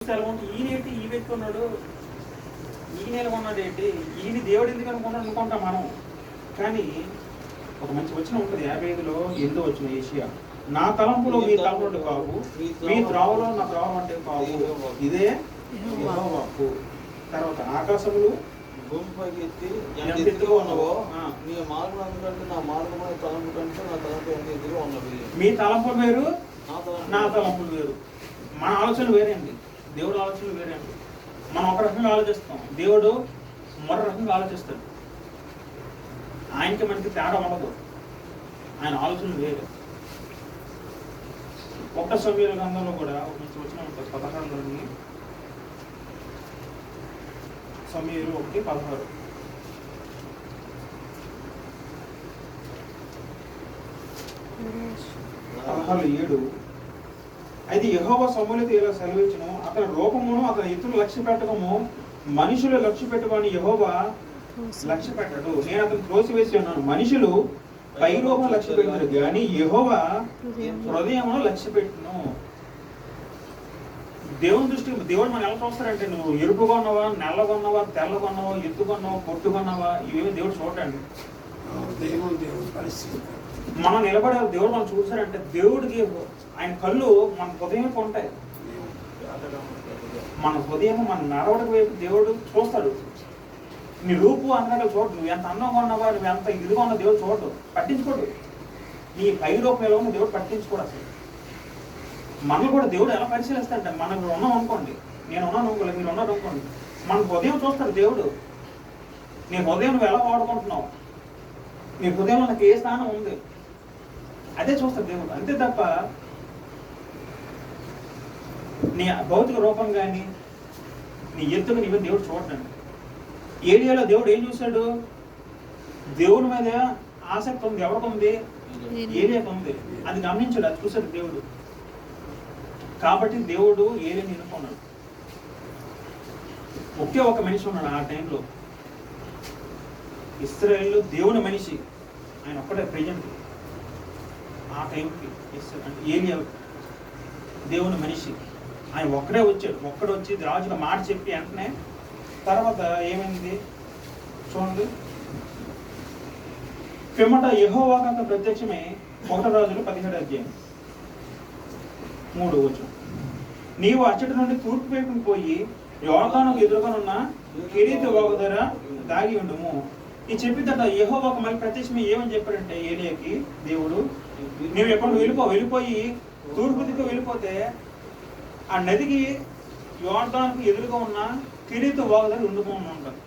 చూస్తే ఎలా ఉంటుంది, ఈయనేంటి ఈ వ్యక్తి ఉన్నాడు, ఈయన ఎలా ఉన్నాడు ఏంటి, ఈయన దేవుడు ఎందుకు అనుకుంటాం మనం. కానీ ఒక మంచి వచ్చిన ఉంటుంది 55లో 8వ వచనం ఏషియా, నా తలంపులో మీ తలంపులు కావు, మీ త్రావులో నా త్రావు అంటే కావు, ఇదే యెహోవా వాక్కు. తర్వాత ఆకాశములు భూమిపైకి ఎత్తి ఎంత ఎత్తుగా ఉన్నావో నీ మార్గం ఎందుకంటే నా మార్గం తలంపు కంటే నా తలంపు ఎంత ఎత్తుగా ఉన్నవి. మీ తలంపులు వేరు, నా తలంపులు వేరు. మన ఆలోచనలు వేరే అండి, దేవుడు ఆలోచనలు వేరే అండి. మనం ఒక రకంగా ఆలోచిస్తాం, దేవుడు మరో రకంగా ఆలోచిస్తాడు. ఆయనకి మనకి తేడా ఉండదు, ఆయన ఆలోచనలు వేరే. ఒక్క సమయాల గ్రంథంలో కూడా ఒక మంచి వచనం ఉంటుంది 16లోని, సమయాలు 1:16. 16:7. అయితే యెహోవా సమూయేలుతో ఇలా సెలవిచ్చును, అతని రూపమును అతని ఎత్తును లక్ష్య పెట్టకము, మనుషులు లక్ష్య పెట్టుకొని యెహోవా లక్ష్య పెట్టడు. నేను అతను త్రోసివేసి ఉన్నాను. మనుషులు పై రూపం లక్ష్య పెట్టారు కానీ యెహోవా హృదయమును లక్ష్య పెట్టును. దేవుని దృష్టి, దేవుడు మనం ఎలా చూస్తారంటే, నువ్వు ఎరుపుగా ఉన్నావా, నల్లగా ఉన్నావా, తెల్లగా ఉన్నావా, ఎత్తుగా ఉన్నావా, పొట్టుగా ఉన్నావా, ఇవేమి దేవుడు చూడండి. మనం నిలబడే దేవుడు మనం చూసారంటే, దేవుడికి ఆయన కళ్ళు మన హృదయం ఉంటాయి. మన హృదయం మన నడవడికి వైపు దేవుడు చూస్తాడు. నీ రూపు అందాక చూడు, నువ్వు ఎంత అందంగా ఉన్నావా, నువ్వు ఎంత ఇదిగా ఉన్నా దేవుడు చూడడు, పట్టించుకోడు. నీ పై రూపం ఎలా ఉన్నా దేవుడు పట్టించుకోడు. అసలు మనల్ని కూడా దేవుడు ఎలా పరిశీలిస్తాడంటే, మనం ఉన్నాం అనుకోండి, నేను ఉన్నాను అనుకోలేదు, మీరు ఉన్నారు అనుకోండి, మన హృదయం చూస్తాడు దేవుడు. నీ హృదయం నువ్వు ఎలా వాడుకుంటున్నావు, నీ హృదయంలో నాకు ఏ స్థానం ఉంది, అదే చూస్తాడు దేవుడు. అంతే తప్ప నీ భౌతిక రూపం కానీ నీ ఎత్తుకు నీవే దేవుడు చూడండి. ఏలియాలో దేవుడు ఏం చూశాడు, దేవుడి మీద ఆసక్తి ఉంది, ఎవరికి ఉంది, ఏలియాకు ఉంది. అది గమనించాడు, అది చూశాడు దేవుడు. కాబట్టి దేవుడు ఏలియాని ఎన్నుకున్నాడు. ఒకే ఒక మనిషి ఉన్నాడు ఆ టైంలో ఇశ్రాయేలులో, దేవుని మనిషి, ఆయన ఒక్కడే ప్రెజెంట్ ఆ టైంకి. ఏలియా దేవుని మనిషి, ఆయన ఒక్కడే వచ్చాడు. ఒక్కడే వచ్చి రాజుగా మాట చెప్పి వెంటనే తర్వాత ఏమైంది చూడండి. పిమ్మట యెహోవాకు ప్రత్యక్షమై 1 రాజులు 17:3. నీవు అచ్చటి నుండి తూర్పు వైపుకు పోయి యోర్దానుకు ఎదురుగానున్న కెరీతు వాగు దగ్గర దాగి ఉండుము. ఈ చెప్పిద్దట యెహోవాకు మళ్ళీ ప్రత్యక్షమై ఏమని చెప్పాడంటే ఏలియాకి దేవుడు, నువ్వు ఎప్పుడు వెళ్ళిపోయి తూర్పు దిక్కు వెళ్ళిపోతే ఆ నదికి యోర్దానుకు ఎదురుగా ఉన్న కెరీతు వాగు దగ్గర ఉండుకోమని ఉంటారు.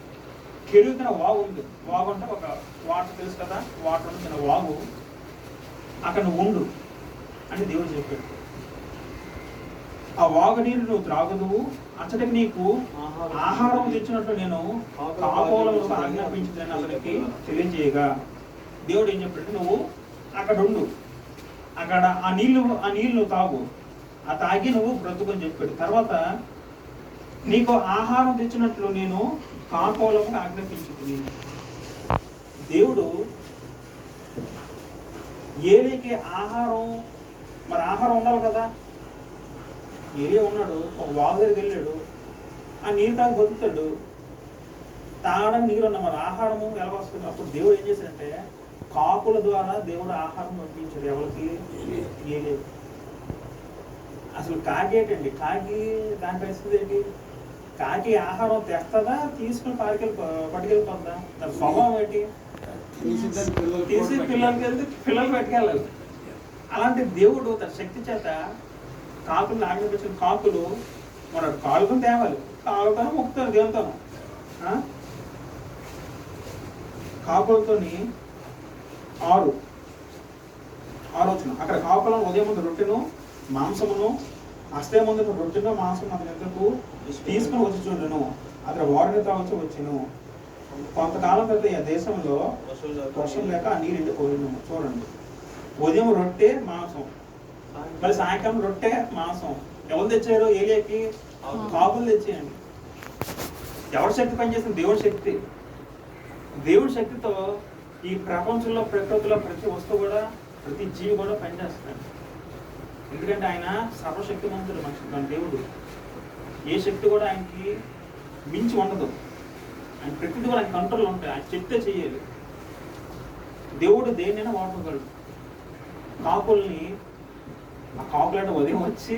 కెరీతు వాగు ఉంది, వాగు అంటే ఒక వాటర్ తెలుసు కదా, వాటర్ ఉంటుంది వాగు, అక్కడ నువ్వు ఉండు అని దేవుడు చెప్పాడు. ఆ వాగు నీరు నువ్వు త్రాగుదువు, అచ్చటికి నీకు ఆహారం తెచ్చినట్లు నేను కాపోలకు ఆజ్ఞాపించిందని అతనికి తెలియజేయగా దేవుడు ఏం చెప్పాడంటే, నువ్వు అక్కడ ఉండు, అక్కడ ఆ నీళ్ళు నువ్వు తాగు, ఆ తాగి నువ్వు బ్రతుకని చెప్పాడు. తర్వాత నీకు ఆహారం తెచ్చినట్లు నేను కాపోలకు ఆజ్ఞాపించింది. దేవుడు ఏలియాకి ఆహారం, మరి ఆహారం ఉండాలి కదా. ఏలియా ఉన్నాడు, ఒక వాగు దగ్గరికి వెళ్ళాడు, ఆ నీరు తాగి బతుకుతాడు, తాగడానికి నీరు ఉన్నా, మరి ఆహారము ఎలా వస్తుంది. అప్పుడు దేవుడు ఏం చేశాడంటే కాకుల ద్వారా దేవుడు ఆహారం పంపించాడు. ఎవరికి? ఏలియా. అసలు కాకి ఏంటండి, కాకి దాని పరిస్థితి ఏంటి, కాకి ఆహారం తెస్తుందా, తీసుకుని పట్టుకెళ్ళిపోతుందా, దాని స్వభావం ఏంటి, తీసి పిల్లలకి వెళ్తే పిల్లలు పట్టుకెళ్ళాలి. అలాంటి దేవుడు తన శక్తి చేత కాకులు ఆజ్ఞాపించిన కాకులు మరి కాలుతో తేవాలి, కాలుతోనే మొక్కుతారు దేవునితోనూ. కాకులతోని 6 అక్కడ కాకులను ఉదయం ముందు రొట్టెను మాంసమును, అస్తే ముందు రొట్టెను మాంసం అతని ఎందుకు తీసుకుని వచ్చి చూడను, అతను వారిని తావచ్చు వచ్చాను. కొంతకాలం తర్వాత ఈ దేశంలో వర్షం లేక ఆ నీరు ఎండిపోయాను. చూడండి, ఉదయం రొట్టె మాంసం, మరి సాయంకాలం రొట్టె మాంసం. ఎవరు తెచ్చారు ఏలియాకి? కాకులు తెచ్చేయండి. ఎవరి శక్తి పనిచేస్తుంది? దేవుడి శక్తి. దేవుడి శక్తితో ఈ ప్రపంచంలో ప్రకృతిలో ప్రతి వస్తువు కూడా, ప్రతి జీవి కూడా పనిచేస్తున్నాడు. ఎందుకంటే ఆయన సర్వశక్తిమంతుడు, మనిషి మన దేవుడు. ఏ శక్తి కూడా ఆయనకి మించి ఉండదు. ఆయన ప్రకృతి కూడా ఆయన కంట్రోల్ ఉంటాయి. ఆయన చెప్తే చెయ్యాలి. దేవుడు దేన్నైనా వాడుకోగలడు. కాకుల్ని ఆ కాకులంట ఉదయం వచ్చి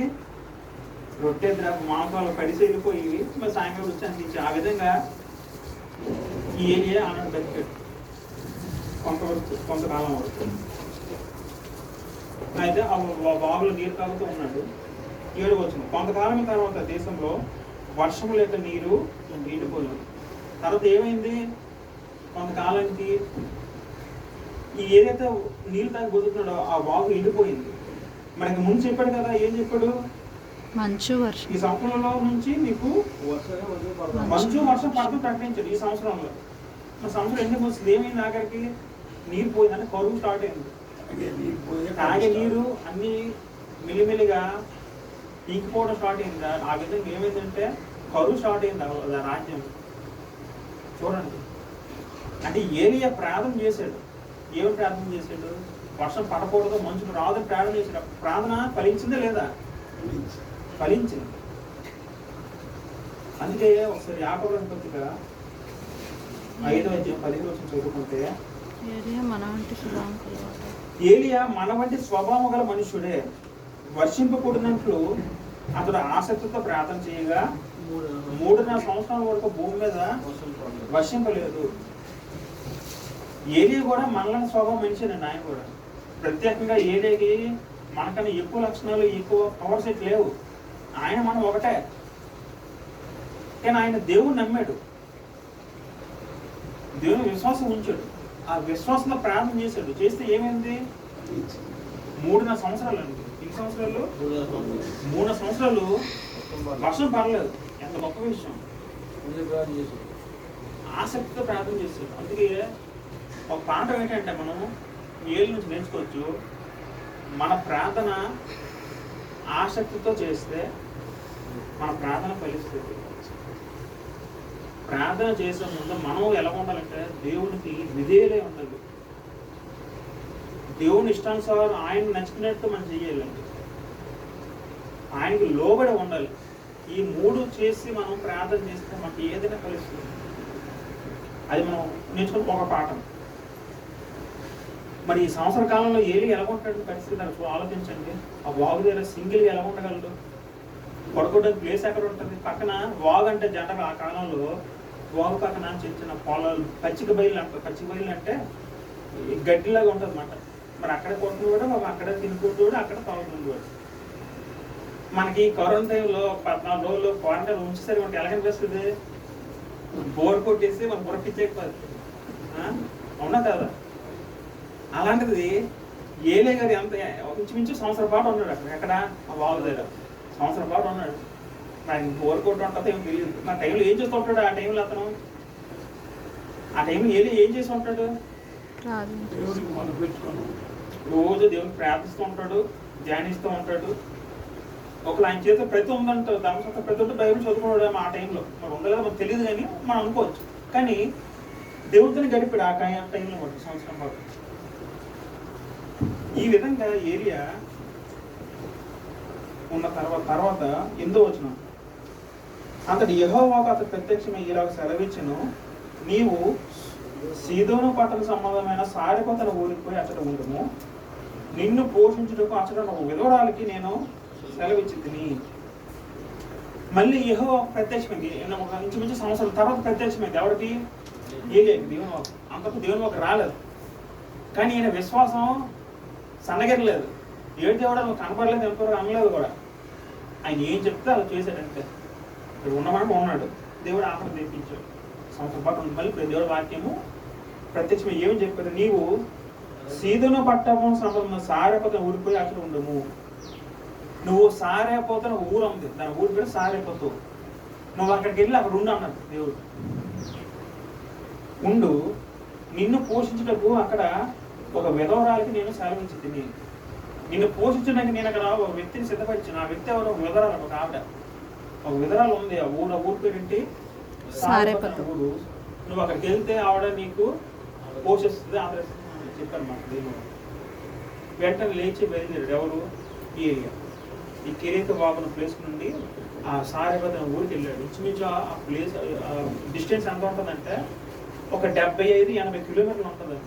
రొట్టె మాంసాలు కడిసి వెళ్ళిపోయి మరి సాయంకాలం వచ్చి అనిపించి ఆ విధంగా ఈ ఏరియా ఆనాడు బతికాడు కొంతకాలం వరకు. అయితే ఆ బాగులో నీరు తాగుతూ ఉన్నాడు. 7 వచనం, కొంతకాలం తర్వాత దేశంలో వర్షం లేక నీరు ఎండిపోయింది. తర్వాత ఏమైంది? కొంతకాలానికి ఈ ఏదైతే నీళ్ళు తాగి బతుకున్నాడో ఆ వాగు ఎండిపోయింది. మనకి ముందు చెప్పాడు కదా, ఏం చెప్పాడు? ఈ సంవత్సరంలో నుంచి మీకు మంచు వర్షం పడుతూ ప్రకటించాడు. ఈ సంవత్సరంలో మన సంవత్సరం ఎందుకు వస్తుంది? ఏమైంది? ఆఖరికి నీరు పోయిందంటే కరువు స్టార్ట్ అయింది. తాగే నీరు అన్ని మెల్లిమెల్లిగా ఇంకిపోవడం స్టార్ట్ అయింది. ఆ విధంగా ఏమైందంటే కరువు స్టార్ట్ అయింది ఆ రాజ్యం. చూడండి, అంటే ఏలియా ప్రార్థన చేశాడు. ఏమి ప్రార్థన చేశాడు? వర్షం పడకూడదు, మంచుకు రాదని ప్రార్థన చేశాడు. ప్రార్థన ఫలించిందా లేదా? ఫలించింది. అందుకే ఒకసారి యాకోబు పత్రిక 5:15 చదువుకుంటే, ఏలియా మన వంటి స్వభావం గల మనుష్యుడే, వర్షింపకూడనట్లు అతడు ఆసక్తితో ప్రార్థన చేయగా 3.5 సంవత్సరాల వరకు భూమి మీద వర్షింపలేదు. ఏలియా కూడా మనలాంటి స్వభావం మనిషినండి. ఆయన కూడా ప్రత్యేకంగా ఏలియాకి మనకన్నా ఎక్కువ లక్షణాలు, ఎక్కువ పవర్ సెట్ లేవు. ఆయన మనం ఒకటే. కానీ ఆయన దేవుని నమ్మాడు, దేవుని విశ్వాసం ఉంచాడు. ఆ విశ్వాసంలో ప్రార్థన చేశాడు. చేస్తే ఏమైంది? 3.5 సంవత్సరాలు అండి. ఎన్ని సంవత్సరాలు? 3 సంవత్సరాలు వర్షం పడలేదు. ఎంత గొప్ప విషయం! ఆసక్తితో ప్రార్థన చేశాడు. అందుకే ఒక పాఠం ఏంటంటే మనం ఏళ్ళ నుంచి నేర్చుకోవచ్చు. మన ప్రార్థన ఆసక్తితో చేస్తే మన ప్రార్థన ఫలిస్తుంది. ప్రార్థన చేసే ముందు మనం ఎలా ఉండాలంటే దేవునికి విధేయులై ఉండాలి. దేవుని ఇష్టానుసారం ఆయన నచ్చుకున్నట్టు మనం చెయ్యాలండి. ఆయనకి లోబడి ఉండాలి. ఈ 3 చేసి మనం ప్రార్థన చేస్తే మనకి ఏదైనా ఫలిస్తుంది. అది మనం నేర్చుకుని ఒక పాఠం. మరి ఈ సంవత్సర కాలంలో ఏలి ఎలా ఉంటాడు పరిస్థితి నాకు ఆలోచించండి. ఆ వాగు దగ్గర సింగిల్గా ఎలా ఉండగలడు? పడుకోవడానికి ప్లేస్ ఎక్కడ ఉంటుంది? పక్కన వాగు అంటే జనరల్ ఆ కాలంలో వాగు పక్కన చిన్న చిన్న పొలాలు, పచ్చిక బయలు అంటారు. పచ్చిక బయలు అంటే గడ్డిలాగా ఉంటుంది అన్నమాట. మరి అక్కడ కొడుతుంది కూడా, అక్కడ తినుకుంటూ కూడా, అక్కడ తాగుతుంది కూడా. మనకి కరోనా టైంలో 14 రోజులు క్వారంటైన్ ఉంచేసరి మనకి ఎలా కనిపిస్తుంది? బోర్ కొట్టేసి మన బుర్రకిచ్చేకపోతుంది. అవునా కదా? అలాంటిది ఏలే గారు ఎంత ఇంచుమించు సంవత్సరం పాటు ఉన్నాడు అక్కడ. ఎక్కడ? ఆ వాగు దగ్గర సంవత్సరం పాటు ఉన్నాడు. నాకు బోర్ కొట్టు ఉంటుందో ఏం తెలియదు. నా టైంలో ఏం చేస్తూ ఉంటాడు? ఆ టైంలో అతను ఆ టైంలో ఏం చేసి ఉంటాడు? రోజు దేవుడికి ప్రార్థిస్తూ ఉంటాడు, ధ్యానిస్తూ ఉంటాడు. ఒకళ్ళు ఆయన చేత ప్రతి ఉందంటారు. ధర్మశాస్త్రం ప్రతి ఒక్కటి బైబిల్ చదువుకున్నాడు ఆ టైంలో. మరి ఉందో లేదో మనకు తెలియదు కానీ మనం అనుకోవచ్చు. కానీ దేవుడితోనే గడిపాడు ఆ టైంలో కూడా సంవత్సరం పాటు. ఈ విధంగా ఏరియా ఉన్న తర్వాత 8వ వచనం, అతడు యెహోవాకు అతడు ప్రత్యక్షమై ఇలాగ సెలవిచ్చెను, నీవు సీదోను పట్టణ సంబంధమైన సారెపతన ఊరికి పోయి అతడు ఉండుము, నిన్ను పోషించుటకు అతడు ఒక విధవరాలికి నేను సెలవిచ్చితిని. మళ్ళీ యెహోవా ప్రత్యక్షమైంది. ఇంచుమించు సంవత్సరం తర్వాత ప్రత్యక్షమైంది. ఎవరికి? ఏలియాకి. దేవుని వాకు. అంతకు దేవుని వాకు రాలేదు. కానీ ఈయన విశ్వాసం సన్నగిరలేదు. ఏడు దేవుడు నువ్వు కనపడలేదు, ఎంతవరకు అనలేదు కూడా. ఆయన ఏం చెప్తే అలా చేశాడంటే ఇక్కడ ఉన్నమాట ఉన్నాడు. దేవుడు ఆఫర్ తెప్పించాడు. సంవత్సరం పాటు ఉంది. మళ్ళీ దేవుడు వాక్యము ప్రత్యక్షమే ఏమని చెప్పారు? నీవు సీదోను పట్టణం సంబంధం సారెపతన ఊరిపోయి అక్కడ ఉండము. నువ్వు సారెపోతన ఊరు ఉంది, దాని ఊరి పేరు సారెపోతు. నువ్వు అక్కడికి వెళ్ళి అక్కడ ఉండు అన్నాడు దేవుడు. ఉండు, నిన్ను పోషించుటకు అక్కడ ఒక విధవరాలకి నేను సెలవించి తిని, నిన్ను పోషించడానికి నేను అక్కడ ఒక వ్యక్తిని సిద్ధపరిచాను. ఆ వ్యక్తి ఎవరు? ఒక విధవరాలు, ఒక ఆవిడ. ఒక విధవరాలు ఉంది. ఆ ఊరు పేరేంటి? సారెపతు ఊరు. నువ్వు అక్కడికి వెళ్తే ఆవిడ నీకు పోషిస్తుంది, ఆదరిస్తుంది చెప్పాను మాట దేవుడు. వెంటనే లేచి బయలుదేరాడు. ఎవరు? ఏలియా. ఈ కెరీత వాగున ప్లేస్ నుండి ఆ సారేపతి అనే ఊరికి వెళ్ళాడు. ఇంచుమించు ఆ ప్లేస్ డిస్టెన్స్ ఎంత ఉంటుందంటే ఒక 75-80 కిలోమీటర్లు ఉంటుంది.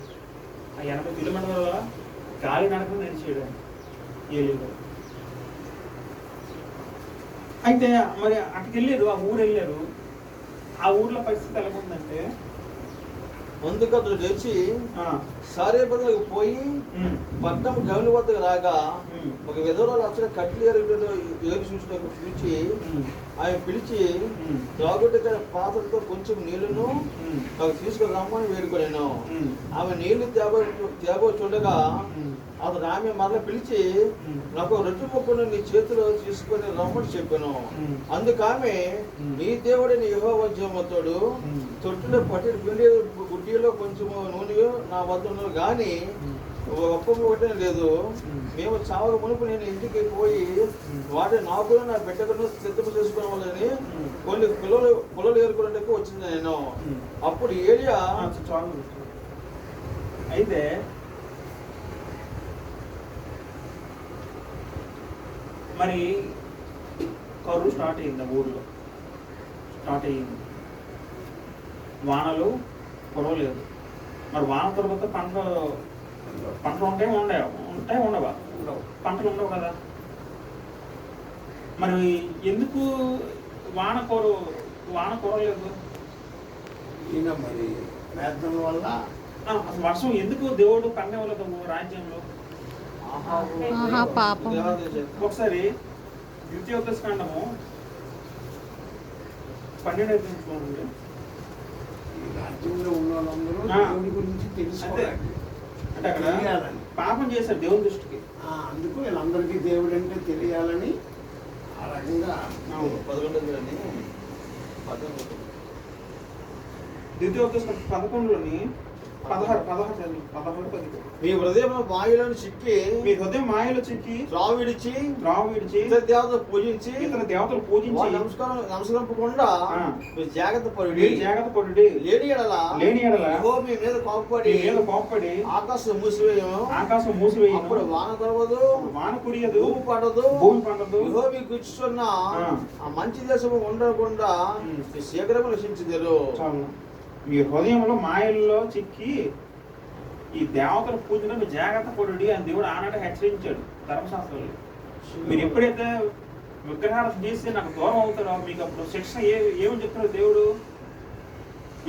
ఆ 80 కిలోమీటర్ల గాలి నడక నడిచాడు ఏలూరు. అయితే మరి అక్కడికి వెళ్ళారు, ఆ ఊరు వెళ్ళారు. ఆ ఊర్లో పరిస్థితి ఎలా ఉందంటే ముందుకు అతడు లేచి సారేపతికి పోయి పట్టణం గౌని వద్దకు రాగా ఒక విధవరాలు అసలు కట్లు ఏరు చూసి ఆయన పిలిచి త్రాగుట పాత్రతో కొంచెం నీళ్లను నాకు తీసుకుని రమ్మని వేడుకొనేను. ఆమె నీళ్లు తేబో చూడగా అతను ఆమె మరల పిలిచి నాకు రొట్టె ముక్కను నీ చేతిలో తీసుకొని రమ్మని చెప్పాను. అందుకామె నీ దేవుడిని యెహోవా జీవముతోడు తొట్టులో పట్టిన పిండి గుడ్డిలో కొంచెం నూనె నా వద్ద ఉన్నది కానీ ఒప్పం ఒకటే లేదు. మేము చావక మునుపు నేను ఇంటికి పోయి వాటిని నాకు నా బిడ్డకు సిద్ధం చేసుకోవాలని కొన్ని పొలలు ఏరుకున్నట్టు వచ్చింది నేను. అప్పుడు ఏలియా అయితే మరి కరువు స్టార్ట్ అయింది, ఆ ఊర్లో స్టార్ట్ అయ్యింది. వానలు కురవలేదు. మరి వాన తర్వాత పంటలు ఉంటాయి ఉండవా? పంటలు ఉండవు కదా. మరి ఎందుకు వాన కురవలేదు? మరి ప్రార్థన వల్ల అసలు వర్షం ఎందుకు దేవుడు పడినవ్వలేదు రాజ్యంలో? పాపం. ఒకసారి ద్వితీయోపదేశకాండము 12 చూడండి. రాజ్యంలో ఉన్న వాళ్ళందరూ దేవుడి గురించి తెలుసుకోవాలి. అంటే అక్కడ పాపం చేశారు దేవుని దృష్టికి. అందుకు వీళ్ళందరికీ దేవుడు అంటే తెలియాలని ఆ రకంగా 11 ద్వితీయోపదేశకాండం 11లోని 16 మీ హృదయం మాయలను చిక్కి త్రావు విడిచి ఇతర దేవతలు పూజించి నమస్కరింపకుండా మీరు జాగ్రత్త పడి లేని ఎడల యెహోవా మీ మీద కోపపడి ఆకాశం మూసివేయు. అప్పుడు వాన కురవదు, భూమి పండదు. యెహోవా మీకు ఇచ్చుచున్న ఆ మంచి దేశము ఉండకుండా శీఘ్రము నశించుదురు. మీ హృదయంలో మాయల్లో చిక్కి ఈ దేవతల పూజను మీరు జాగ్రత్త పడుడి అని దేవుడు ఆనాడు హెచ్చరించాడు ధర్మశాస్త్రంలో. మీరు ఎప్పుడైతే విగ్రహార్థం చేసి నాకు దూరం అవుతారో మీకు అప్పుడు శిక్ష ఏమని చెప్తాడు దేవుడు?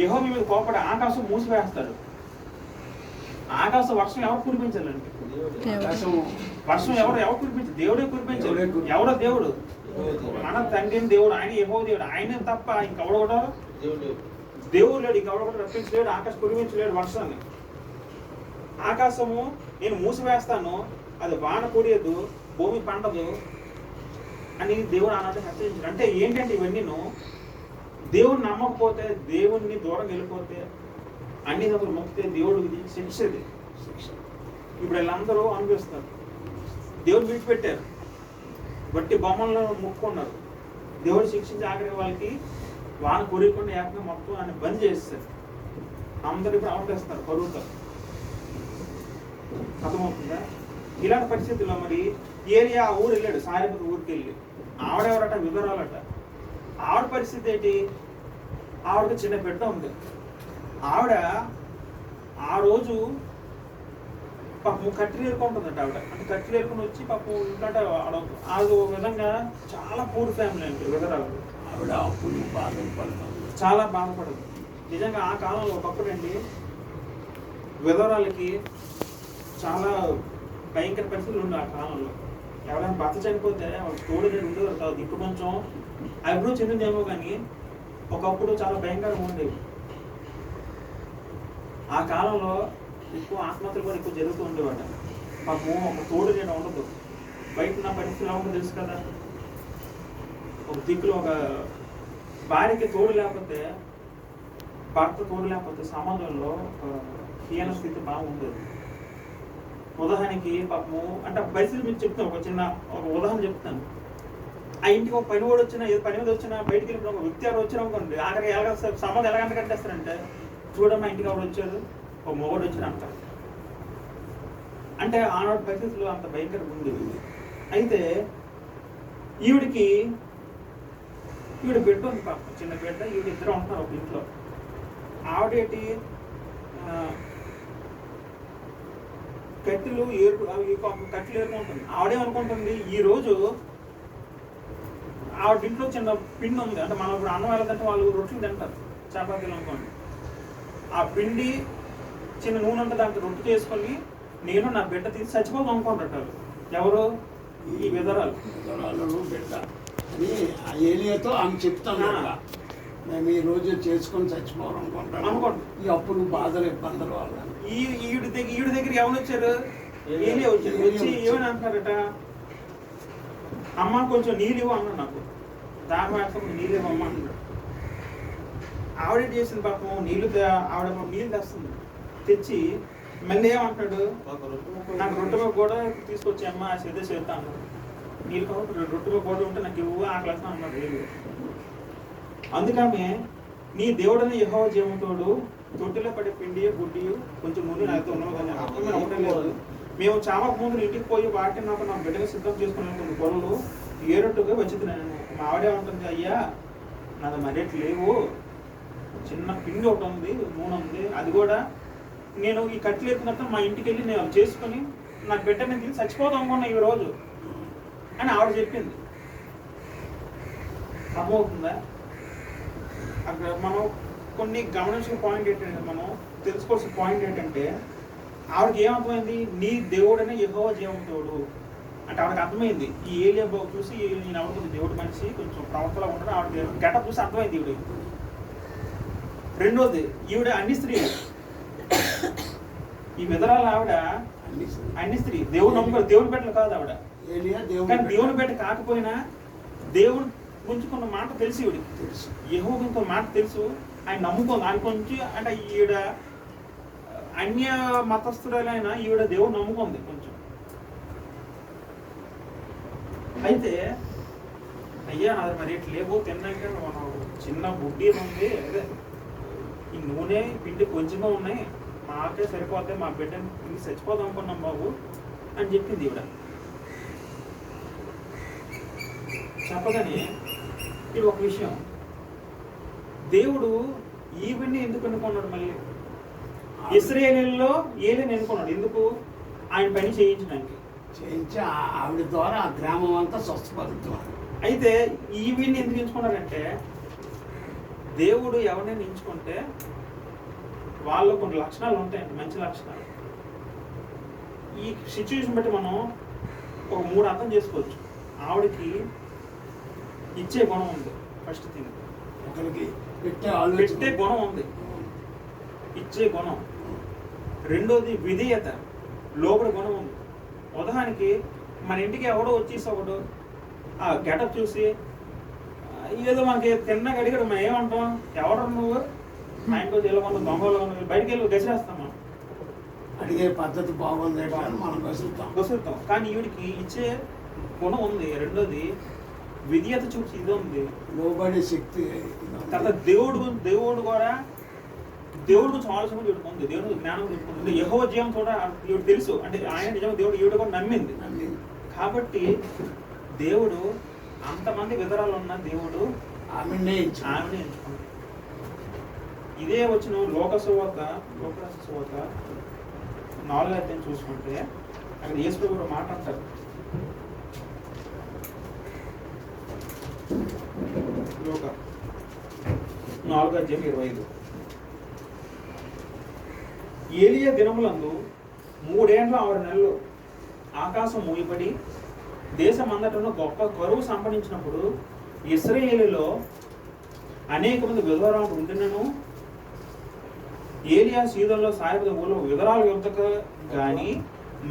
యెహోవా మీ మీద కోపడి ఆకాశం మూసివేస్తాడు. ఆకాశం వర్షం ఎవరు కురిపించాలండి? వర్షం ఎవరు కురిపించారు? దేవుడే కురిపించాడు. ఎవరో దేవుడు? మన తండ్రిని దేవుడు, ఆయన యెహోవా దేవుడు. ఆయన తప్ప ఇంకెవడు కూడా దేవుడు లేడు, ఇంకెవడు కూడా రప్పించలేడు, ఆకాశం కురిపించలేడు వర్షాన్ని. ఆకాశము నేను మూసివేస్తాను, అది వాన కురియదు, భూమి పండదు అని దేవుడు ఆనాడు హెచ్చరించాడు. అంటే ఏంటంటే ఇవన్నీను దేవుడిని నమ్మకపోతే, దేవుడిని దూరం వెళ్ళిపోతే, అన్ని దగ్గర మొక్కితే దేవుడు శిక్షది. ఇప్పుడు వీళ్ళందరూ అనిపిస్తారు దేవుడు విడిచిపెట్టారు, బట్టి బొమ్మల్లో మొక్కుకున్నారు. దేవుడు శిక్షించి ఆఖరి వాళ్ళకి వాన కురియకుండా ఏకంగా మొత్తం ఆయన బంద్ చేస్తారు. అందరూ ఇప్పుడు అవతరిస్తారు కరువుతో. అర్థమవుతుందా? ఇలాంటి పరిస్థితుల్లో మరి ఏరియా ఆ ఊరు వెళ్ళాడు, సారేపతి ఊరికి వెళ్ళి. ఆవిడెవరట? వివరాలట. ఆవిడ పరిస్థితి ఏంటి? ఆవిడకి చిన్న బిడ్డ ఉంది. ఆవిడ ఆ రోజు పాపం కట్టెలు ఏరుకుంటుందట. ఆవిడ అంటే కట్టెలు ఏరుకుని వచ్చి పాపం ఇంకంటే ఆవిడ ఒక విధంగా చాలా పూర్ ఫ్యామిలీ అండి వివరాలు. ఆవిడ అప్పుడు చాలా బాధపడదు. నిజంగా ఆ కాలంలో ఒకప్పుడు అండి విధవరాలకి చాలా భయంకర పరిస్థితులు ఉండే ఆ కాలంలో. ఎవరైనా భర్త చనిపోతే వాళ్ళకి తోడు ఉండేవారు కాదు. ఇప్పుడు కొంచెం అభివృద్ధి చెందిందేమో కానీ ఒకప్పుడు చాలా భయంకరంగా ఉండేవి. ఆ కాలంలో ఎక్కువ ఆత్మహత్యలు కూడా ఎక్కువ జరుగుతూ ఉండేవాడు. మాకు ఒక తోడు నేను ఉండదు. బయట నా పరిస్థితి ఎలా ఉంటుందో తెలుసు కదా. ఒక దిక్కులో ఒక భార్యకి తోడు లేకపోతే, భర్త తోడు లేకపోతే సమాజంలో హీన స్థితి బాగుండేది. ఉదాహరణకి పాపము అంటే పరిస్థితి మీకు చెప్తాను, ఒక ఉదాహరణ చెప్తాను. ఆ ఇంటికి ఒక పని వాడు వచ్చినా, ఏదో పని మీద వచ్చినా, బయటికి వెళ్ళిన ఒక వ్యక్తి ఎవరు వచ్చినా అనుకోండి, ఆఖరికి సమాజం ఎలాగంట కట్టేస్తారంటే, చూడమ్మా ఇంటికి ఎవరు వచ్చారు, ఒక మొగడు వచ్చారు అంటారు. అంటే ఆనాడు పరిస్థితులు అంత భయంకరంగా ఉండేవి. అయితే ఈవిడికి ఈవిడ బిడ్డ ఉంది పాప, చిన్న బిడ్డ. ఈవిడ ఇద్దరు ఉంటున్నారు ఒక ఇంట్లో. ఆవిడేటి కట్టెలు ఏరుకుంటుంది. ఆవిడేమనుకుంటుంది, ఈరోజు ఆవిడ ఇంట్లో చిన్న పిండి ఉంది, అంటే మనం ఇప్పుడు అన్నం వెళ్ళదంటే వాళ్ళు రొట్టెలు తింటారు, చపాతీలు అనుకోండి. ఆ పిండి చిన్న నూనె అంటే దాంట్లో రొట్టె చేసుకొని నేను నా బిడ్డ తీసి చచ్చిపోదాం అనుకుంటారు. ఎవరు? ఈ విధరాలు బిడ్డ అని ఆ ఏలియాతో ఆమె చెప్తాను. మేము ఈ రోజు చేసుకొని చచ్చిపోవాలనుకుంటాం. ఈ అప్పులు బాధలు ఇబ్బందులు వల్ల ఈవిడ దగ్గర ఎవరు వచ్చారు? ఏలియా వచ్చారు. వచ్చి ఏమని అంటారట, అమ్మ కొంచెం నీళ్ళు ఇవ్వు అన్నాడు. నాకు దాహం వేస్తాం, నీళ్ళు ఇవ్వమ్మ అన్నాడు. ఆవిడ చేసిన పాపం ఆవిడ నీళ్ళు తెస్తుంది. తెచ్చి మళ్ళీ ఏమంటాడు, నాకు రొట్టె కూడా తీసుకొచ్చి అమ్మ చేద్దా చేద్దా అన్నాడు. నీళ్ళు కాబట్టి రొట్టె కూడా ఉంటే నాకు ఇవ్వు ఆకలి అన్నాడు. ఏలి అందుకని నీ దేవుడని యెహోవా జీవంతోడు తొట్టిలో పడే పిండి గుడ్డి కొంచెం ముందు నాతో ఉన్నావు కానీ అర్థమైన ఒకటే లేదు. మేము చాలా ముందు ఇంటికి పోయి వాటిని నాకు నా బిడ్డగా సిద్ధం చేసుకునే కొన్ని పనులు ఏరట్టుగా వచ్చింది. మా ఆవిడే ఉంటుంది, అయ్యా నాది మరేట్లు లేవు, చిన్న పిండి ఒకటి ఉంది, నూనె ఉంది, అది కూడా నేను ఈ కట్టెలు ఎత్తున్నట్టు మా ఇంటికి వెళ్ళి నేను చేసుకొని నా బిడ్డ నేను తిని చచ్చిపోతాం అనుకున్నా ఈ రోజు అని ఆవిడ చెప్పింది. అర్థమవుతుందా? అక్కడ మనం కొన్ని గమనించిన పాయింట్ ఏంటంటే, మనం తెలుసుకోవాల్సిన పాయింట్ ఏంటంటే, ఆవిడకి ఏమర్థమైంది, నీ దేవుడనే యెహోవా జీవంతోడు అంటే ఆవిడకి అర్థమైంది. ఈ ఏలియా చూసి నేను అవుతుంది దేవుడు మనిషి కొంచెం ప్రవర్తనలో ఉంటాడు, ఆవిడ గెటప్ చూసి అర్థమైంది ఈవిడ. రెండోది, ఈవిడ అన్ని స్త్రీ, ఈ విధరాల ఆవిడ అన్ని స్త్రీ, దేవుడు నమ్ముకో, దేవుని బిడ్డలు కాదు ఆవిడ. కానీ దేవుని బిడ్డ కాకపోయినా దేవుడు గుంచుకున్న మాట తెలిసి ఈవిడికి, యెహోవా గురించి మాట తెలుసు, ఆయన నమ్ముకుంది. ఆయన కొంచెం అంటే ఈవిడ అన్య మతస్థురాలైనా ఈవిడ దేవుడు నమ్ముకుంది కొంచెం. అయితే అయ్యా నాది మరి ఇట్లా లేవు తిన్నాక మనం చిన్న బుడ్డి ఉంది, అదే ఈ నూనె పిండి కొంచెంగా ఉన్నాయి, మాకే సరిపోతే మా బిడ్డని తిని చచ్చిపోదాం అనుకున్నాం బాబు అని చెప్పింది ఈవిడ. చెప్పగానే ఇది ఒక విషయం, దేవుడు ఈవిడ్ని ఎందుకు ఎన్నుకున్నాడు? మళ్ళీ ఇశ్రాయేలులో ఏలియాని ఎన్నుకున్నాడు. ఎందుకు? ఆయన పని చేయించడానికి. చేయించి ఆవిడ ద్వారా ఆ గ్రామం అంతా స్వస్థపడుతున్నారు. అయితే ఈవిడ్ని ఎందుకు ఎంచుకున్నారంటే, దేవుడు ఎవరినైనా ఎంచుకుంటే వాళ్ళు కొన్ని లక్షణాలు ఉంటాయండి, మంచి లక్షణాలు. ఈ సిచ్యువేషన్ బట్టి మనం ఒక 3 అర్థం చేసుకోవచ్చు. ఆవిడకి ఇచ్చే గుణం ఉంది, ఫస్ట్ థింగ్. ఒకరికి పెట్టే గుణం ఉంది, ఇచ్చే గుణం. రెండోది విధేయత, లోబడి గుణం ఉంది. ఉదాహరణకి మన ఇంటికి ఎవడో వచ్చేసి ఒకడు ఆ గెటప్ చూసి ఏదో మనకి తిన్నా అడిగాడు, మనం ఏమంటాం, ఎవడ నువ్వు ఆయనతో వెళ్ళకుండా దొంగలు బయటికి వెళ్ళి గసిరేస్తాం. మనం అడిగే పద్ధతి బాగుంది మనం గసురుతాం. కానీ ఈవిడికి ఇచ్చే గుణం ఉంది. రెండోది విధేయత చూసి ఇది ఉంది, లోబడే శక్తి. తర్వాత దేవుడు కూడా దేవుడు గురించి ఆలోచన కూడా ఉంది, దేవుడు జ్ఞానం చెప్పుకుంటుంది. యెహోవా జీవం కూడా ఈవిడ తెలుసు, అంటే ఆయన నిజంగా దేవుడు ఈవిడ కూడా నమ్మింది. కాబట్టి దేవుడు అంతమంది విధరాలు ఉన్న దేవుడు ఆమెనే ఎంచుకున్నాడు. ఇదే వచ్చిన లోకసువార్త 4వ అధ్యాయం చూసుకుంటే అక్కడ యేసు ప్రభువు మాట్లాడతారు. లోక 4వ అధ్యాయం 25. ఏలియా దినములందు 3 ఏళ్ల 6 నెలలు ఆకాశం మూయబడి దేశమంతటను గొప్ప కరువు సంపాదించినప్పుడు ఇశ్రాయేలులో అనేక మంది విధవరాలు ఉండినను ఏలియా సీదోనులో సాయపద ఊళ్ళో విధవరాల యుద్ధకు కానీ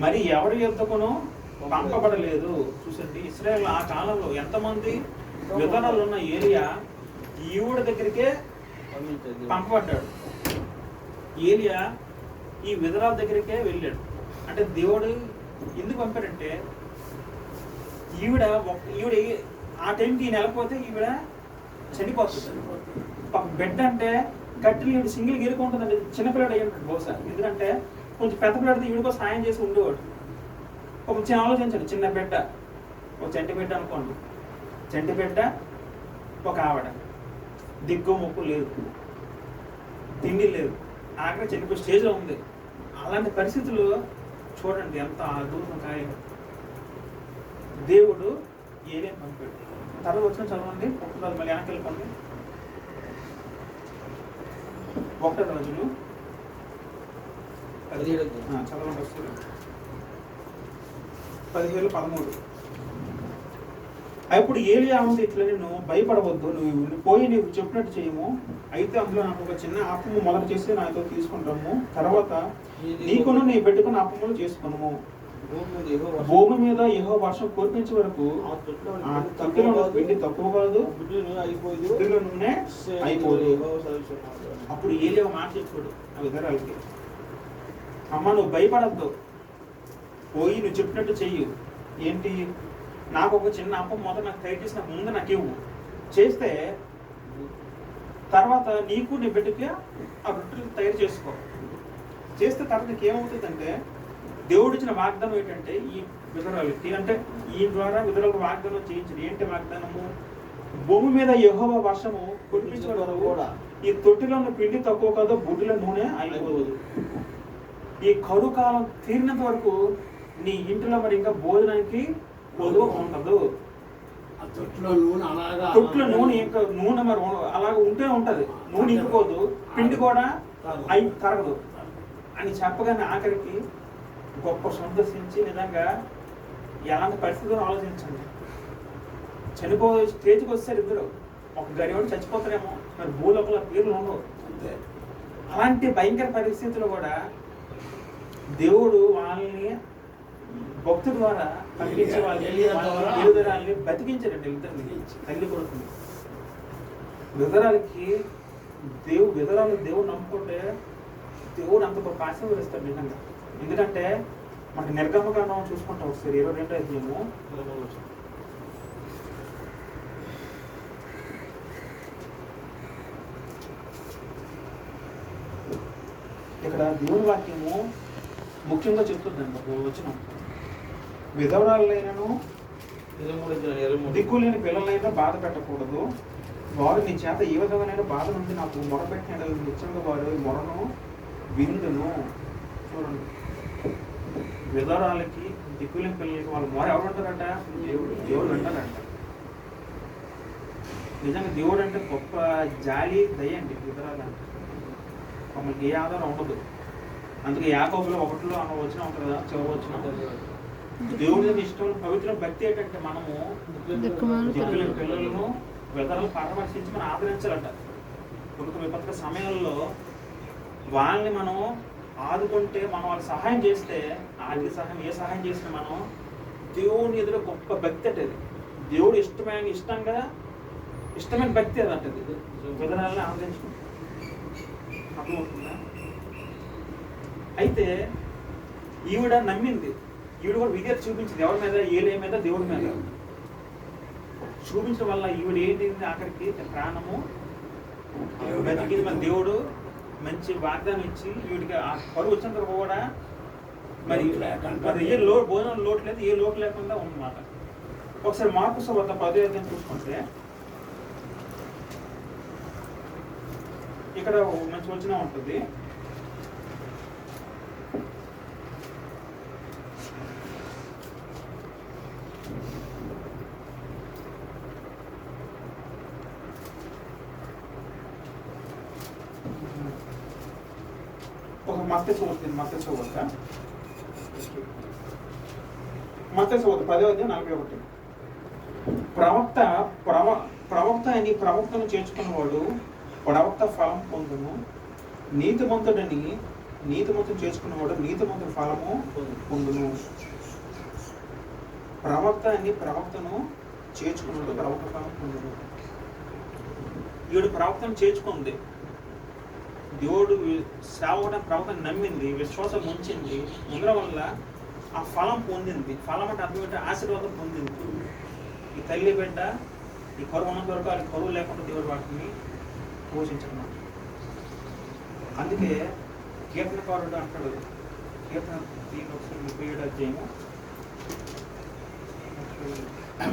మరి ఎవరి యుద్ధకును పంపబడలేదు. చూసండి, ఇశ్రాయేలు ఆ కాలంలో ఎంతమంది విధవరాలు ఉన్న ఏలియా ఈవిడ దగ్గరికే పంపబడ్డాడు. ఏలియా ఈ విధవరాల దగ్గరికే వెళ్ళాడు. అంటే దేవుడు ఎందుకు పంపాడంటే, ఈవిడ ఆ టైంకి ఈయన వెళ్ళకపోతే ఈవిడ చనిపోతుంది. బెడ్ అంటే కట్టెలు ఈవిడ సింగిల్ గీరుకుంటుందండి. చిన్నపిల్లడు అయ్యి ఉంటాడు బహుశా, ఎందుకంటే కొంచెం పెద్ద పిల్లడితే ఈవిడకో సాయం చేసి ఉండేవాడు. ఒక చిన్న ఆలోచించండి, చిన్న బిడ్డ, ఒక చెంటి బిడ్డ అనుకోండి, చంటి బిడ్డ, ఒక ఆవిడ, దిక్కు మొక్కు లేదు, తిండి లేదు, ఆఖరి చనిపోయే స్టేజ్లో ఉంది. అలాంటి పరిస్థితులు చూడండి ఎంత అద్భుతం కాయ. దేవుడు ఏలేం పంపాడు. తర్వాత వచ్చిన చదవండి, ఒకటి మళ్ళీ వెనక్కి వెళ్ళిపోండి. 1 రాజులు 17 చదవండి వస్తుంది 17-13. అప్పుడు ఏలియా ఉంది ఇట్లా, నేను భయపడవద్దు, నువ్వు పోయి నీకు చెప్పినట్టు చేయము. అయితే అందులో నాకు ఒక చిన్న అప్పము మొదలు చేసి నాతో తీసుకుంటాము. తర్వాత నీకును నీ బిడ్డకును అప్పములు చేసుకున్నాము. భూమి మీద యెహోవా వర్షం కురిపించే వరకు ఆ తొట్టిలో పిండి తక్కువ కాదు, బుడ్డిలో నూనె అయిపోదు. అప్పుడు ఏలియా ఒక మాట చెప్పాడు ఆ విధరాలకి, అమ్మ నువ్వు భయపడద్దు, పోయి నువ్వు చెప్పినట్టు చెయ్యి. ఏంటి, నాకు ఒక చిన్న అప్పం మొదలు నాకు తయారు చేసిన ముందు నాకు ఇవ్వు, చేస్తే తర్వాత నీకు నీ బిడ్డకి ఆ రొట్టెలు తయారు చేసుకో. చేస్తే తర్వాత నీకు ఏమవుతుందంటే, దేవుడు ఇచ్చిన వాగ్దానం ఏంటంటే ఈ విధరాలకి, అంటే ఈ ద్వారా విధరాలకు వాగ్దానం చేయించింది. ఏంటి వాగ్దానము? భూమి మీద యెహోవా వర్షము కురిపించే వరకు ఈ తొట్టిలో ఉన్న పిండి తక్కువ కాదు, బుడ్డిలో నూనె అయిపోదు. ఈ కరువు కాలం తీరినంత వరకు నీ ఇంటిలో మరి ఇంకా భోజనానికి పొదువు ఉండదు. తొట్టులో నూనె ఇంకా నూనె మరి అలాగ ఉంటే ఉంటది, నూనె ఇంకిపోదు, పిండి కూడా తరగదు అని చెప్పగానే ఆఖరికి గొప్ప సంతోషించి, నిజంగా ఎలాంటి పరిస్థితుల్లో ఆలోచించండి. చనిపోయే స్టేజ్కి వస్తారు ఇద్దరు, ఒక గడివాడు చచ్చిపోతారేమో, మరి భూలోపల పేర్లు ఉండవు. అలాంటి భయంకర పరిస్థితుల్లో కూడా దేవుడు వాళ్ళని భక్తు ద్వారా పంపించే వాళ్ళని బతికించారండి. ఇద్దరిని, తల్లి కొడుకుని. విధరాలకి దేవుడు నమ్ముకుంటే దేవుడు అంత గొప్ప ఆశీర్వదిస్తాడు నిజంగా. ఎందుకంటే మనకి నిర్గమకాండం చూసుకుంటా వస్తారు 22వ అధ్యాయము. ఇక్కడ దేవుని వాక్యము ముఖ్యంగా చెప్తుందండి ఒక వచనం, విధవరాలైనను దిక్కులేని పిల్లలైనా బాధ పెట్టకూడదు, వారు నీ చేత ఏ విధమైన బాధ నుండి నాకు మొరపెట్టిన నిత్యంగా వారు మొరను విందును. చూడండి, విధవరాలకి దిక్కులేని పిల్లలకి వాళ్ళు మొర ఎవరు అంటారంట? దేవుడు అంటారంట. నిజంగా దేవుడు అంటే గొప్ప జాలి దయండి. విధవరాలంటే మమ్మల్ని ఏ ఆధారం ఉండదు. అందుకే యాకోబులో 1లో అన్న వచ్చిన ఉంటుంది కదా, చివరి వచ్చిన, దేవుడి ఇష్టం పవిత్ర భక్తి ఏంటంటే మనము దిక్కులేని పిల్లలను విధవరాలను పరామర్శించి మనం ఆదరించాలంట. కొన్ని విపత్తుల సమయంలో వాళ్ళని మనం ఆదుకుంటే, మనం వాళ్ళకి సహాయం చేస్తే, ఆర్థిక సహాయం ఏ సహాయం చేస్తే మనం దేవుని ఎదురు గొప్ప భక్తి అంటే అది. దేవుడు ఇష్టమైన భక్తి అది అంటది. విధవరాలని ఆదరించుకుంటాం. అర్థమవుతుందా? అయితే ఈవిడ నమ్మింది, ఈవిడ కూడా విధేయత చూపించింది. ఎవరి మీద? ఏలే మీద, దేవుడి మీద చూపించడం వల్ల ఈవిడ ఏంటి, ఆఖరికి ప్రాణము బతికింది. మన దేవుడు మంచి వాగ్దానం ఇచ్చి వీడికి ఆ కరువు వచ్చిన తర్వాత కూడా మరి ఏ భోజనం లోటు లేదు, ఏ లోటు లేకుండా ఉందన్నమాట. ఒకసారి మార్కు సువార్త 10వ అధ్యాయం చూసుకుంటే ఇక్కడ మంచి వచనం ఉంటుంది. ఒక మత్తయి సువార్త 10వ అధ్యాయం 41. ప్రవక్త అని ప్రవక్తను చేర్చుకున్నవాడు ప్రవక్త ఫలం పొందును, నీతిమంతుడు చేర్చుకున్నవాడు నీతిమంతుడు ఫలము పొందును. ప్రవక్త అని ప్రవక్తను చేర్చుకున్నాడు, ప్రవక్త ఫలం పొందును. ఈవిడ ప్రవక్తను చేర్చుకుంది. దేవుడు సేవకుడు ప్రవక్తను నమ్మింది, విశ్వాసం ఉంచింది, ఉండడం వల్ల ఆ ఫలం పొందింది. ఫలం అంటే అర్థం ఏంటంటే ఆశీర్వాదం పొందింది. ఈ తల్లి బిడ్డ ఈ కరువు ఉన్నంత వరకు వాళ్ళకి కరువు లేకుండా దేవుడు వాటిని పోషించడం. అందుకే కీర్తనకారుడు అంటాడు, కీర్తన 37 అధ్యాయము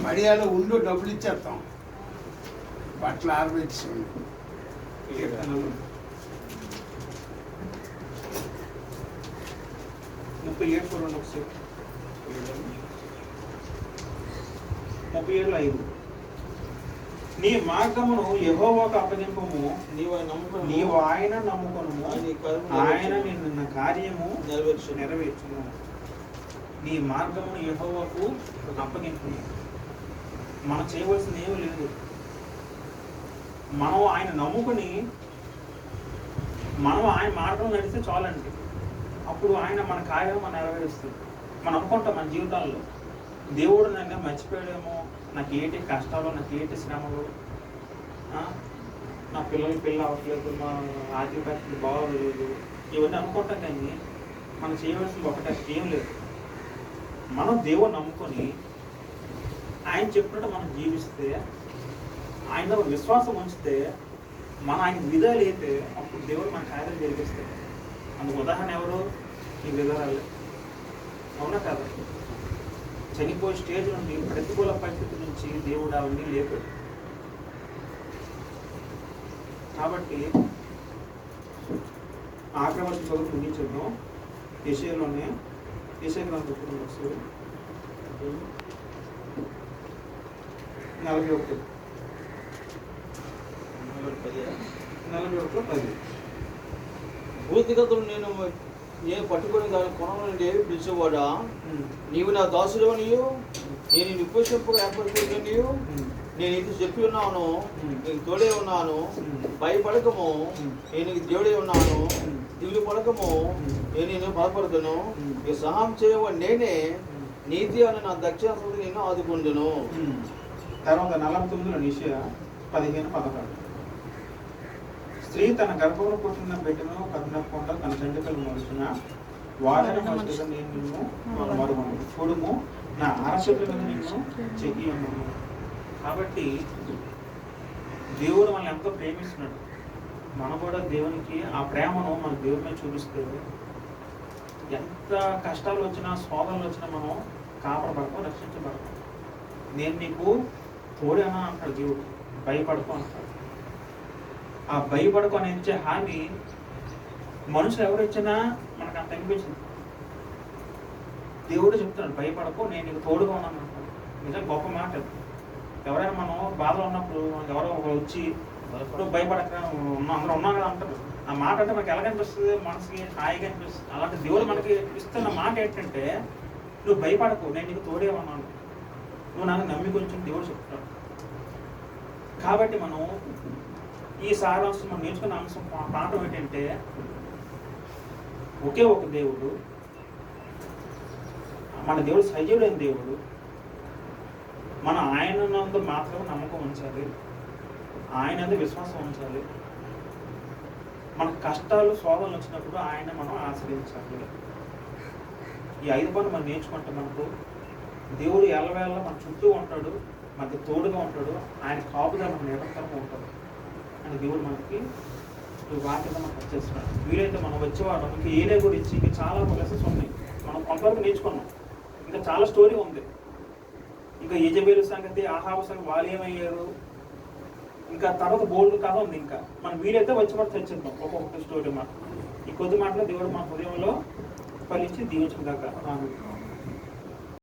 మడియాలో ఉండు డబ్బులు ఇచ్చేస్తాం, బట్టలు ఆరబెట్టి 37 చూడండి ఒకసారి. 37:5 నీ మార్గమును యెహోవాకు అప్పగింపుము, నీవు ఆయన నమ్ముకొనుము, ఆయన నిన్న కార్యము నెరవేర్చును. నీ మార్గమును యెహోవాకు అప్పగింపుము. మనం చేయవలసింది ఏమీ లేదు. మనం ఆయన నమ్ముకొని మనం ఆయన మార్గం నడిస్తే చాలండి. అప్పుడు ఆయన మన కార్యం మనం నెరవేరుస్తుంది. మనం అనుకుంటాం మన జీవితాల్లో దేవుడు నన్ను మర్చిపోయాడేమో, నాకు ఏంటి కష్టాలు, నాకు ఏంటి శ్రమలు, నా పిల్లలు పెళ్ళి అవ్వట్లేదు, మా ఆర్థిక పరిస్థితి బాగోలేదు, ఇవన్నీ అనుకుంటాం. కానీ మనం చేయవలసింది ఒకటే, ఏం లేదు. మనం దేవుడు నమ్ముకొని ఆయన చెప్పినట్టు మనం జీవిస్తే, ఆయన విశ్వాసం ఉంచితే, మన ఆయన విధాలు అయితే అప్పుడు దేవుడు మన కార్యాలు జరిగిస్తాడు. అందుకు ఉదాహరణ ఎవరు? ఈ విధానాలు. అవునా కాదు? చనిపోయే స్టేజ్ నుండి, ప్రతికూల పరిస్థితి నుంచి దేవుడు అవన్నీ లేపాడు. కాబట్టి ఆక్రమణ చదువు ముగించేద్దాం. యెషయాలోనే యెషయా గ్రంథం ఒకసారి 41:10 పూర్తిగతులు నేను పట్టుకుని దాని కొనమని పిలిచేవాడా, నీవు నా దాసుడవనియు, నేను నిపోషింపుగా ఏర్పడుతున్ననియు, నేను ఇది చెప్పి ఉన్నాను, నీకు తోడే ఉన్నాను, భయపడకము, నేను నీకు దేవుడే ఉన్నాను, దిగులు పడకము, నేను నిన్ను బాధపడుతాను, నీకు సహాయం చేయవని నేనే, నీతి అని నా దక్షిణ నేను ఆదుకుందును. తర్వాత 49 యెషయా 15:11 స్త్రీ తన గర్భంలో పుట్టిన బిడ్డను కరుణకుండా తన తండ్రికలు మరుచున వాడని మరుచుగా నేను నిన్ను మరువను, చూడుము నా అరచేతుల మీద నిన్ను చెక్కి ఉన్నాను. కాబట్టి దేవుడు మనల్ని ఎంతో ప్రేమిస్తున్నాడు. మనం కూడా దేవునికి ఆ ప్రేమను మన దేవుడి మీద చూపిస్తే ఎంత కష్టాలు వచ్చినా, శోధనలు వచ్చినా మనం కాపాడబడతాం, రక్షించబడతాం. నేను నీకు తోడేనా అంటాడు దేవుడు, భయపడకు అంటాడు. ఆ భయపడకు అని ఇచ్చే హామీ మనుషులు ఎవరు ఇచ్చినా మనకు అంత అనిపించింది. దేవుడు చెప్తున్నాడు, భయపడకు, నేను నీకు తోడుగా ఉన్నాను అంటాడు. నిజంగా గొప్ప మాట. ఎవరైనా మనం బాధలో ఉన్నప్పుడు మనకు ఎవరో వచ్చి నువ్వు భయపడక అందరూ ఉన్నాం కదా అంటారు. ఆ మాట అంటే మనకి ఎలా కనిపిస్తుంది? మనసుకి హాయిగా అనిపిస్తుంది. అలాంటి దేవుడు మనకి ఇస్తున్న మాట ఏంటంటే, నువ్వు భయపడకు, నేను నీకు తోడే ఉన్నాను, నువ్వు నన్ను నమ్మి కొంచెం దేవుడు చెప్తున్నాడు. కాబట్టి మనం ఈ సారాంశం మనం నేర్చుకున్న అంశం పాఠం ఏంటంటే, ఒకే ఒక దేవుడు, మన దేవుడు సజీవుడైన దేవుడు. మనం ఆయన నందు మాత్రమే నమ్మకం ఉంచాలి, ఆయన నందు విశ్వాసం ఉంచాలి. మన కష్టాలు శోధనలు వచ్చినప్పుడు ఆయన మనం ఆశ్రయించాలి. ఈ 5 పనులు మనం నేర్చుకుంటే మనకు దేవుడు ఎల్లవేళ మన చుట్టూ ఉంటాడు, మనకు తోడుగా ఉంటాడు, ఆయన కాపుదల మనకు నిరంతరంగా ఉంటాడు అని దేవుడు మనకి వాక్యంగా మనకు వచ్చేస్తున్నాడు. వీలైతే మనం వచ్చేవాడు ఇంకా ఏలే గురించి ఇంకా చాలా లెసన్స్ ఉన్నాయి. మనం కొంతవరకు నేర్చుకున్నాం, ఇంకా చాలా స్టోరీ ఉంది. ఇంకా యెజబెలు సంగతి, ఆహాబు సంగతి, వాళ్ళు ఏమయ్యారు, ఇంకా తర్వాత బోల్డ్ కథ ఉంది. ఇంకా మనం వీలైతే వచ్చి మనం తెచ్చిద్దాం ఒక్కొక్క స్టోరీ మాట. ఈ కొద్ది మాటలో దేవుడు మన హృదయంలో ఫలించి దీవించడం దాకా.